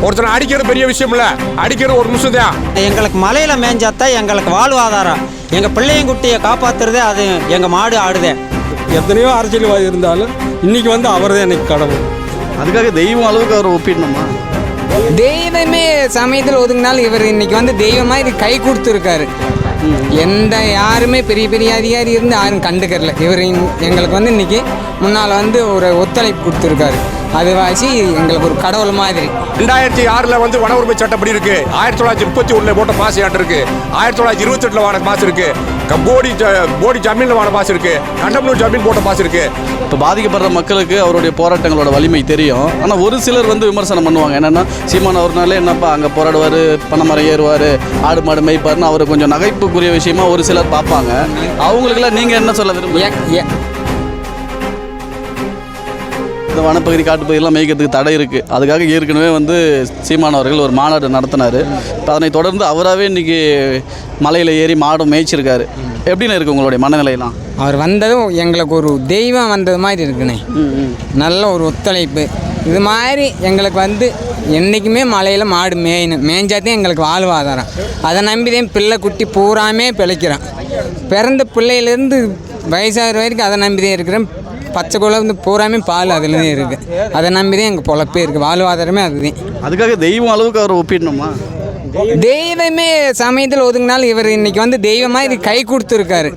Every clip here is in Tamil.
ஒருத்தனை அடிக்கிறது பெரிய விஷயம் இல்லை, அடிக்கிறது ஒரு நிமிஷம் தான். எங்களுக்கு மலையில் மேய்ஞ்சாத்தான் எங்களுக்கு வாழ்வாதாரம். எங்கள் பிள்ளையங்குட்டியை காப்பாற்றுறதே அது எங்கள் மாடு ஆடுதே. எத்தனையோ அரசியல்வாதி இருந்தாலும் இன்னைக்கு வந்து அவர் தான் எனக்கு கடவுள். அதுக்காக தெய்வம் அளவுக்கு அவர் ஒப்பிடணுமா? தெய்வமே சமயத்தில் ஒதுங்கினாலும் இவர் இன்னைக்கு வந்து தெய்வமாக இது கை கொடுத்துருக்காரு. எந்த யாருமே பெரிய பெரிய அதிகாரி இருந்து யாரும் கண்டுக்கறல. இவர் எங்களுக்கு வந்து இன்னைக்கு முன்னால் வந்து ஒரு ஒத்துழைப்பு கொடுத்துருக்காரு. அது வாசி எங்களுக்கு ஒரு கடவுள் மாதிரி. 2006 வந்து வன உரிமை சட்டப்படி இருக்கு. 1931 போட்ட பாஸ் ஆட்டு இருக்கு. 1928 வான பாஸ் இருக்கு. போடி ஜமீன்ல வான பாஸ் இருக்கு. கண்டம்னூர் ஜமீன் போட்ட பாஸ் இருக்கு. இப்போ பாதிக்கப்படுற மக்களுக்கு அவருடைய போராட்டங்களோட வலிமை தெரியும். ஆனால் ஒரு சிலர் வந்து விமர்சனம் பண்ணுவாங்க. என்னென்னா சீமான் அவர்னாலே என்னப்பா அங்கே போராடுவார், பனைமரம் ஏறுவார், ஆடு மாடு மேய்ப்பார்னு அவர் கொஞ்சம் நகைப்புக்குரிய விஷயமா ஒரு சிலர் பார்ப்பாங்க. அவங்களுக்குலாம் நீங்கள் என்ன சொல்ல விரும்புறீங்க? இந்த வனப்பகுதி காட்டுப்பகுதியெல்லாம் மேய்க்கிறதுக்கு தடை இருக்குது. அதுக்காக ஏற்கனவே வந்து சீமான் அவர்கள் ஒரு மாநாடு நடத்தினார். இப்போ அதனை தொடர்ந்து அவராகவே இன்றைக்கி மலையில் ஏறி மாடும் மேய்ச்சிருக்காரு. எப்படின்னு இருக்குது உங்களுடைய மனநிலையெல்லாம்? அவர் வந்ததும் எங்களுக்கு ஒரு தெய்வம் வந்தது மாதிரி இருக்குண்ணே. நல்ல ஒரு ஒத்துழைப்பு. இது மாதிரி எங்களுக்கு வந்து என்றைக்குமே மலையில் மாடு மேய்ஞ்சாதான் எங்களுக்கு வாழ்வாதாரம். அதை நம்பிதான் பிள்ளை குட்டி பூராமே பிழைக்கிறோம். பிறந்த பிள்ளையிலேருந்து வயசாகிற வரைக்கும் அதை நம்பிதான் இருக்கிறேன். பச்சை குழந்தை வந்து பூராமே பால் அதுலேயே இருக்குது. அதை நம்பி தான் எங்கள் பொழப்பே இருக்குது. வாழ்வாதாரமே அதுதான். அதுக்காக தெய்வம் அளவுக்கு அவர் ஒப்பிடணுமா? தெய்வமே சமயத்தில் ஒதுங்கினாலும் இவர் இன்னைக்கு வந்து தெய்வமாக இது கை கொடுத்துருக்காரு.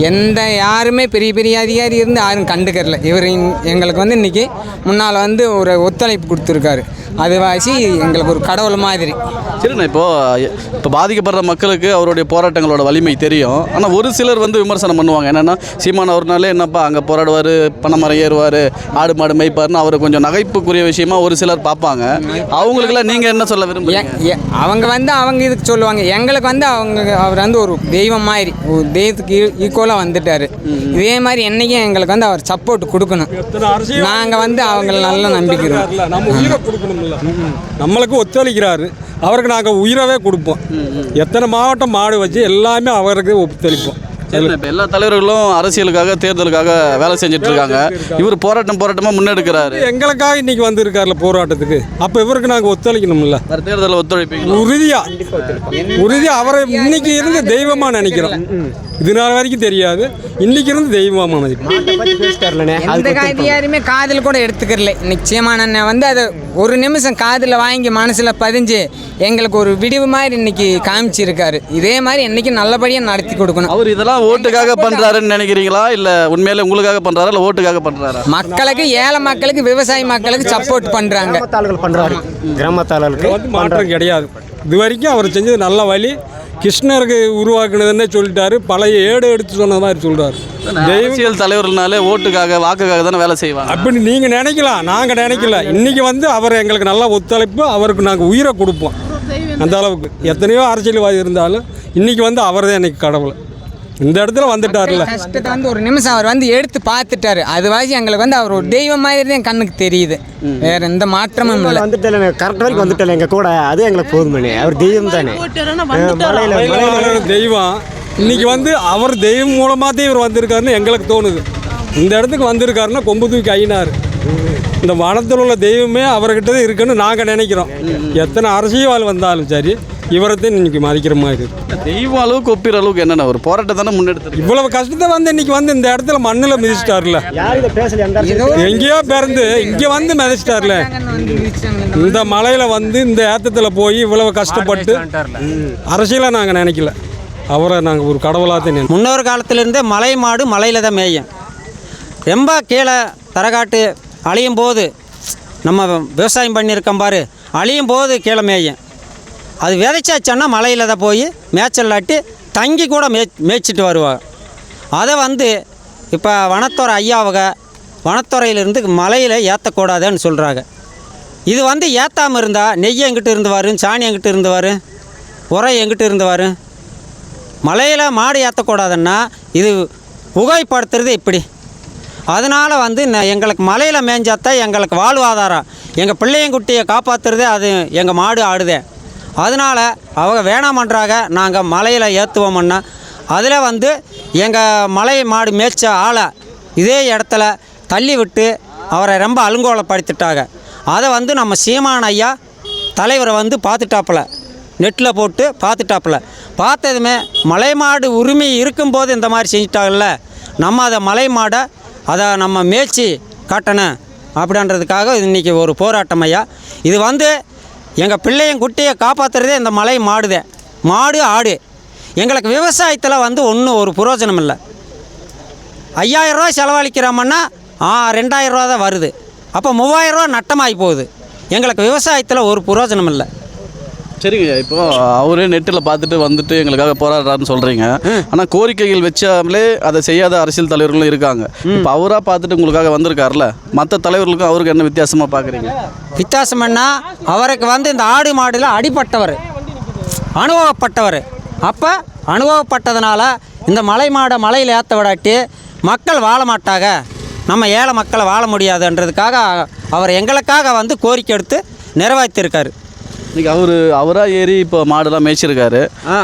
எந்த யாருமே பெரிய பெரிய அதிகாரி இருந்து யாரும் கண்டுக்கறல. இவர் எங்களுக்கு வந்து இன்னைக்கு முன்னால் வந்து ஒரு ஒத்துழைப்பு கொடுத்துருக்காரு. அது வாசி எங்களுக்கு ஒரு கடவுள் மாதிரி. சரிண்ணா, இப்போ பாதிக்கப்படுற மக்களுக்கு அவருடைய போராட்டங்களோட வலிமை தெரியும். ஆனால் ஒரு சிலர் வந்து விமர்சனம் பண்ணுவாங்க. என்னென்னா சீமான் அவர்னாலே என்னப்பா அங்கே போராடுவார், பனைமரம் ஏறுவார், ஆடு மாடு மேய்ப்பார்னு அவர் கொஞ்சம் நகைப்புக்குரிய விஷயமா ஒரு சிலர் பார்ப்பாங்க. அவங்களுக்குலாம் நீங்கள் என்ன சொல்ல விரும்புறீங்க? அவங்க வந்து அவங்க இதுக்கு சொல்லுவாங்க. எங்களுக்கு வந்து அவர் வந்து ஒரு தெய்வம் மாதிரி, ஒரு தெய்வத்துக்கு ஈக்குவலாக வந்துட்டார். இதே மாதிரி என்றைக்கும் எங்களுக்கு வந்து அவர் சப்போர்ட் கொடுக்கணும். நாங்கள் வந்து அவங்கள நல்லா நம்பிக்கிறோம். நம்ம உயிரை கொடுக்கணும்ல, நம்மளுக்கு ஒத்துழைக்கிறாரு. அவருக்கு நாங்கள் உயிரவே கொடுப்போம். எத்தனை மாவட்டம் மாடு வச்சு எல்லாமே அவருக்கு ஒத்துழைப்போம். இப்போ எல்லா தலைவர்களும் அரசியலுக்காக தேர்தலுக்காக வேலை செஞ்சுட்டு இருக்காங்க. இவர் போராட்டமாக முன்னெடுக்கிறாரு. எங்களுக்காக இன்னைக்கு வந்திருக்காருல போராட்டத்துக்கு. அப்போ இவருக்கு நாங்கள் ஒத்துழைக்கணும்ல. தேர்தலில் ஒத்துழைப்பீங்க? உறுதியாக அவரை இன்னைக்கு இருந்து தெய்வமாக நினைக்கிறோம். இது நாள் வரைக்கும் தெரியாது, இன்னைக்கு இருந்து தெய்வமாக நினைக்கிறோம். எந்த அதிகாரியுமே காதில் கூட எடுத்துக்கிறல. நிச்சயமான வந்து அதை ஒரு நிமிஷம் காதில் வாங்கி மனசில் பதிஞ்சு எங்களுக்கு ஒரு விடிவு மாதிரி இன்னைக்கு காமிச்சிருக்காரு. இதே மாதிரி இன்னைக்கு நல்லபடியாக நடத்தி கொடுக்கணும். அவர் இதெல்லாம் ஓட்டுக்காக பண்ணுறாருன்னு நினைக்கிறீங்களா, இல்லை உண்மையிலே உங்களுக்காக பண்ணுறாரா, இல்லை ஓட்டுக்காக பண்ணுறாரா? மக்களுக்கு, ஏழை மக்களுக்கு, விவசாய மக்களுக்கு சப்போர்ட் பண்ணுறாங்க. கிராமத்தாளர்களுக்கு மாற்றம் கிடையாது. இது வரைக்கும் அவர் செஞ்சது நல்ல வழி. கிருஷ்ணருக்கு உருவாக்குனதுன்னே சொல்லிட்டாரு. பழைய ஏடு எடுத்து சொன்ன மாதிரி சொல்கிறார். அரசியல் தலைவர்கள்னாலே ஓட்டுக்காக வாக்குக்காக தானே வேலை செய்வாங்க. அப்படி நீங்கள் நினைக்கலாம், நாங்கள் நினைக்கல. இன்றைக்கி வந்து அவர் எங்களுக்கு நல்லா ஒத்துழைப்பு. அவருக்கு நாங்கள் உயிரை கொடுப்போம். அந்த அளவுக்கு எத்தனையோ அரசியல்வாதி இருந்தாலும் இன்றைக்கி வந்து அவர் தான் எனக்கு கடவுள். இந்த இடத்துல வந்துட்டார்ல, கஷ்டத்தை வந்து ஒரு நிமிஷம் அவர் வந்து எடுத்து பார்த்துட்டாரு. அது வாசி எங்களுக்கு வந்து அவர் ஒரு தெய்வம் மாதிரி தான் கண்ணுக்கு தெரியுது. வேற எந்த மாற்றமும் இல்லை. வந்துட்டல கரெக்ட் வரைக்கும் வந்துட்டல எங்கள் கூட. அது எங்களுக்கு போதுமே. அவர் தெய்வம் தானே, தெய்வம். இன்னைக்கு வந்து அவர் தெய்வம் மூலமாக தான் இவர் வந்திருக்காருன்னு எங்களுக்கு தோணுது. இந்த இடத்துக்கு வந்திருக்காருன்னா கொம்பு தூக்கி ஐனார். இந்த வனத்தில் உள்ள தெய்வமே அவர்கிட்ட தான் இருக்குன்னு நாங்கள் நினைக்கிறோம். எத்தனை அரசியல் வந்தாலும் சரி, இவரத்தையும் இன்னைக்கு மதிக்கிற மாதிரி. தெய்வம் அளவுக்கு ஒப்பிற அளவுக்கு என்னென்ன ஒரு போராட்டம் தானே முன்னெடுத்து இவ்வளவு கஷ்டத்தை வந்து இன்னைக்கு வந்து இந்த இடத்துல மண்ணில் மிதிச்சிட்டார்ல. எங்கேயோ பிறந்து இங்கே வந்து மிதிச்சிட்டார்ல. இந்த மலையில் வந்து இந்த ஏத்தத்தில் போய் இவ்வளவு கஷ்டப்பட்டு அரசியலாக நாங்கள் நினைக்கல. அவரை நாங்கள் ஒரு கடவுளாக தான். முன்னொரு காலத்திலேருந்தே மலை மாடு மலையில் தான் மேயும். ரொம்ப கீழே தரகாட்டு அழியும் போது நம்ம விவசாயம் பண்ணியிருக்கோம் பாரு, அழியும் போது கீழே மேயும். அது விதைச்சாச்சோன்னா மலையில் தான் போய் மேய்ச்சல் ஆட்டி தங்கி கூட மேய்ச்சிட்டு வருவாங்க. அதை வந்து இப்போ வனத்துறை ஐயாவக வனத்துறையிலேருந்து மலையில் ஏற்றக்கூடாதுன்னு சொல்கிறாங்க. இது வந்து ஏற்றாமல் இருந்தால் நெய் எங்கிட்ட இருந்து வரும், சாணி எங்கிட்ட இருந்து வரும், உரம் எங்கிட்ட இருந்து வரும். மலையில் மாடு ஏற்றக்கூடாதுன்னா இது புகைப்படுத்துறது இப்படி. அதனால் வந்து எங்களுக்கு மலையில் மேய்ஞ்சாத்தான் எங்களுக்கு வாழ்வாதாரம். எங்கள் பிள்ளையங்குட்டியை காப்பாற்றுறதே அது எங்கள் மாடு ஆடுதே. அதனால் அவங்க வேணாமன்றாங்க. நாங்கள் மலையில் ஏற்றுவோம்னா அதில் வந்து எங்கள் மலை மாடு மேய்ச்ச ஆளை இதே இடத்துல தள்ளி விட்டு அவரை ரொம்ப அலுங்கோலப்படுத்திட்டாங்க. அதை வந்து நம்ம சீமான் ஐயா தலைவரை வந்து பார்த்துட்டாப்புல, நெட்டில் போட்டு பார்த்துட்டாப்புல. பார்த்ததுமே மலை மாடு உரிமை இருக்கும்போது இந்த மாதிரி செஞ்சிட்டாங்கல்ல, நம்ம அதை மலை மாடை அதை நம்ம மேய்ச்சி காட்டணும் அப்படின்றதுக்காக இன்றைக்கி ஒரு போராட்டம் ஐயா. இது வந்து எங்கள் பிள்ளையும் குட்டியை காப்பாற்றுறதே இந்த மலை மாடுதே, மாடு ஆடு. எங்களுக்கு விவசாயத்தில் வந்து ஒன்றும் ஒரு புரோஜனம் இல்லை. 5000 ரூபா செலவழிக்கிறோம்னா 2000 ரூபா தான் வருது. அப்போ 3000 ரூபா நட்டமாகி போகுது. எங்களுக்கு விவசாயத்தில் ஒரு புரோஜனம் இல்லை. சரிங்க, இப்போ அவரே நெட்டில் பார்த்துட்டு வந்துட்டு எங்களுக்காக போராடுறாருன்னு சொல்கிறீங்க. ஆனால் கோரிக்கைகள் வச்சாமலே அதை செய்யாத அரசியல் தலைவர்களும் இருக்காங்க. இப்போ அவராக பார்த்துட்டு உங்களுக்காக வந்திருக்காருல்ல, மற்ற தலைவர்களுக்கும் அவருக்கு என்ன வித்தியாசமாக பார்க்குறீங்க? வித்தியாசம்னா அவருக்கு வந்து இந்த ஆடு மாடில் அடிப்பட்டவர், அனுபவப்பட்டவர். அப்போ அனுபவப்பட்டதுனால இந்த மலை மாடை மலையில் ஏற்ற விடாட்டி மக்கள் வாழ மாட்டாங்க, நம்ம ஏழை மக்களை வாழ முடியாதுன்றதுக்காக அவர் எங்களுக்காக வந்து கோரிக்கை எடுத்து நிறைவேற்றிருக்காரு. இன்றைக்கி அவராக ஏறி இப்போ மாடெல்லாம் மேய்ச்சிருக்காரு.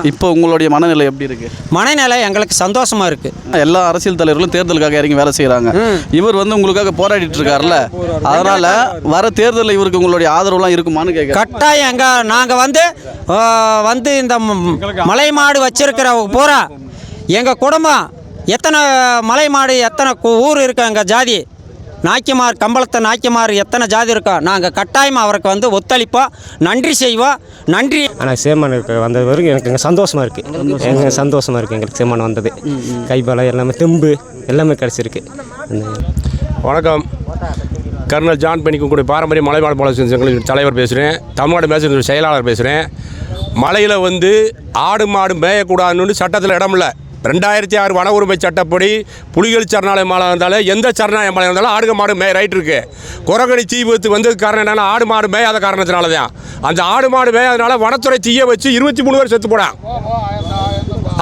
இப்போ உங்களுடைய மனநிலை எப்படி இருக்குது? மனநிலை எங்களுக்கு சந்தோஷமாக இருக்குது. எல்லா அரசியல் தலைவர்களும் தேர்தலுக்காக இறங்கி வேலை செய்கிறாங்க. இவர் வந்து உங்களுக்காக போராடிட்டு இருக்காருல்ல, அதனால் வர தேர்தலில் இவருக்கு உங்களுடைய ஆதரவுலாம் இருக்குமான்னு கேட்க. கட்டாயம் நாங்கள் வந்து இந்த மலை மாடு வச்சிருக்கிற பூரா எங்கள் குடும்பம் எத்தனை மலை மாடு எத்தனை ஊர் இருக்கு, எங்கள் ஜாதி நாய்க்குமார், கம்பளத்தை நாய்க்குமார் எத்தனை ஜாதி இருக்கோம், நாங்கள் கட்டாயமாக அவருக்கு வந்து ஒத்துழைப்போம், நன்றி செய்வோம். நன்றி. ஆனால் சேமானுக்கு வந்தது வரைக்கும் எனக்கு சந்தோஷமாக இருக்குது. எங்கள் சந்தோஷமாக இருக்குது எங்களுக்கு சேமான் வந்தது. கைபாலம் எல்லாமே தெம்பு எல்லாமே கிடச்சிருக்கு. வணக்கம். கர்னல் ஜான் பெனிக்கும் பாரம்பரிய மலைவாழ் போல சங்கங்களின் தலைவர் பேசுகிறேன். தமிழ்நாடு மேசன் செயலாளர் பேசுகிறேன். மலையில் வந்து ஆடு மாடு மேயக்கூடாதுன்னு சட்டத்தில் இடம் இல்லை. 2006 வன உரிமை சட்டப்படி புலிகள் சரணாலய மலை இருந்தாலும் எந்த சரணாலய மலை இருந்தாலும் ஆடு மாடு மேய ரைட் இருக்குது. குரங்கணி தீ விபத்து வந்ததுக்கு காரணம் என்னென்னா ஆடு மாடு மேயாத காரணத்தினால தான். அந்த ஆடு மாடு மேயாதனால வனத்துறை தீயை வச்சு 23 பேர் செத்து போனான்.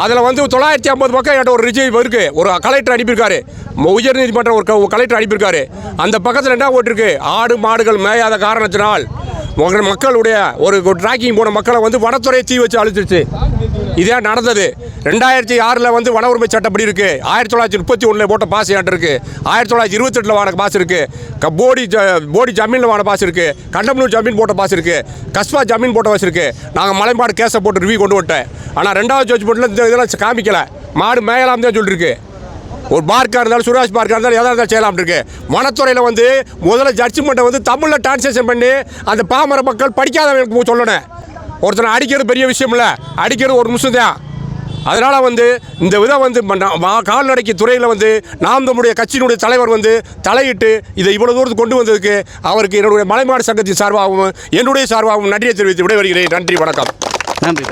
அதில் வந்து 950 பக்கம் என்கிட்ட ஒரு ரிஜிவ் இருக்குது. ஒரு கலெக்டர் அனுப்பியிருக்காரு, உயர்நீதிமன்றம் ஒரு கலெக்டர் அனுப்பியிருக்காரு. அந்த பக்கத்தில் என்ன போட்டிருக்கு, ஆடு மாடுகள் மேயாத காரணத்தினால் மக்களுடைய ஒரு ட்ராக்கிங் போன மக்களை வந்து வனத்துறை தீ வச்சு அழிச்சிருச்சு. இதே நடந்தது. 2006 வந்து வன உரிமை சட்டப்படி இருக்குது. 1931 போட்ட பாஸ் என்கிட்ட இருக்குது. 1928 வாங்கின பாஸ் இருக்குது. போடி ஜமீனில் வாங்கின பாஸ் இருக்குது. கண்டம்னூர் ஜமீன் போட்ட பாஸ் இருக்குது. கஸ்பா ஜமீன் போட்ட பாஸ் இருக்குது. நாங்கள் மலைமாடு கேஸை போட்டு ரிவ்யூ கொண்டு விட்டேன். ஆனால் 2வது ஜட்ஜ்மெண்ட்டில் இந்த இதெல்லாம் காமிக்கலை. மாடு மேயலாம் தான் சொல்லியிருக்கு. ஒரு பார்க்காக இருந்தாலும் சுராஜ் பார்க்காக இருந்தாலும் எதாக இருந்தாலும் செய்யலாம் இருக்கு. வனத்துறையில் வந்து முதல்ல ஜட்ஜ்மெண்ட்டை வந்து தமிழில் டிரான்ஸ்லேஷன் பண்ணி அந்த பாமர மக்கள் படிக்காதவங்களுக்கு சொல்லணும். ஒருத்தனை அடிக்கிறது பெரிய விஷயம் இல்லை, அடிக்கிறது ஒரு நிமிஷம் தான். அதனால் வந்து இந்த விதம் வந்து கால்நடைக்கு துறையில் வந்து நாம் நம்முடைய கட்சியினுடைய தலைவர் வந்து தலையிட்டு இதை இவ்வளோ தூரத்துக்கு கொண்டு வந்ததுக்கு அவருக்கு என்னுடைய மலைமாடு சங்கத்தின் சார்பாகவும் என்னுடைய சார்பாகவும் நன்றியை தெரிவித்து விடைபெறுகிறேன். நன்றி, வணக்கம். நன்றி.